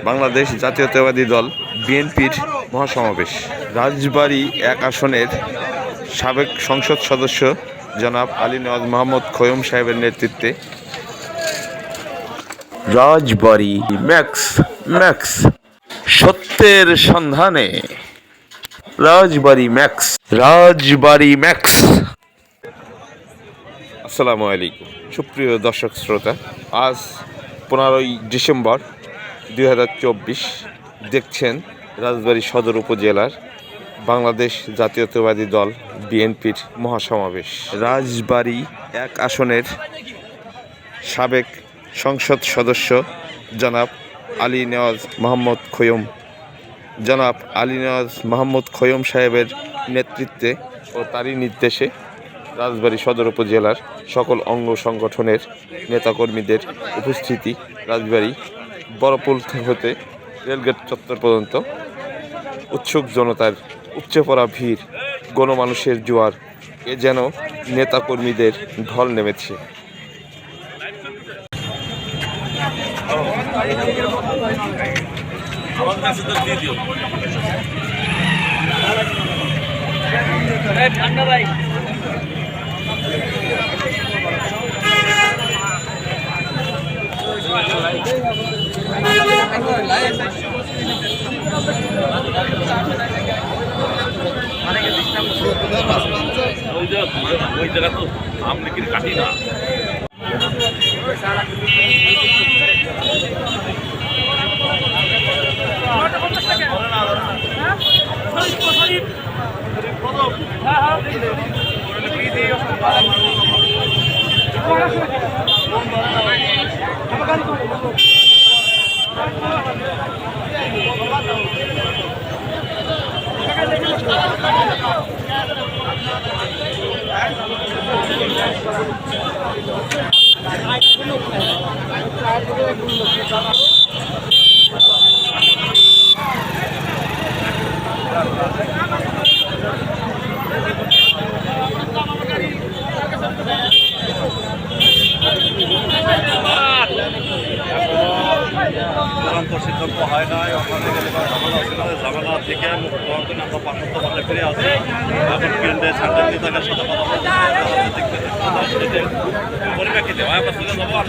বাংলাদেশ জাতীয়তাবাদী দল বিএনপির মহাসমাবেশ। রাজবাড়ী 1 আসনের সাবেক সংসদ সদস্য জনাব আলী নওয়াজ মোহাম্মদ খোয়ম সাহেবের নেতৃত্বে রাজবাড়ী ম্যাক্স সত্যের সন্ধানে রাজবাড়ী ম্যাক্স। আসসালামু আলাইকুম সুপ্রিয় দর্শক শ্রোতা, আজ 15ই ডিসেম্বর 2024 দেখছেন রাজবাড়ী সদর উপজেলার বাংলাদেশ জাতীয়তাবাদী দল বিএনপির মহাসমাবেশ। রাজবাড়ী 1 আসনের সাবেক সংসদ সদস্য জনাব আলী নওয়াজ মোহাম্মদ খোয়ম সাহেবের নেতৃত্বে ও তারই নির্দেশে রাজবাড়ী সদর উপজেলার সকল অঙ্গ সংগঠনের নেতাকর্মীদের উপস্থিতি রাজবাড়ী বড়পুল হতে রেলগেট চত্বর পর্যন্ত উৎসুক জনতার উপচে পড়া ভিড়, গণমানুষের জোয়ার, এ যেন নেতাকর্মীদের ঢল নেমেছে। ওই জায়গা তো আমরা কি কাটি না। সিদ্ধান্ত হয় নাই, ওখানে গেলে ঝামেলা ছিল, ঝামেলা থেকে মুক্ত হওয়ার জন্য আমরা পার্শ্বত্ব বলে ফিরে আসি। এখন কেন্দ্রে সেন্ট্রাল নেতাদের সাথে কথা বলতে পরিপ্রেক্ষিতে আমরা চলে যাবো আর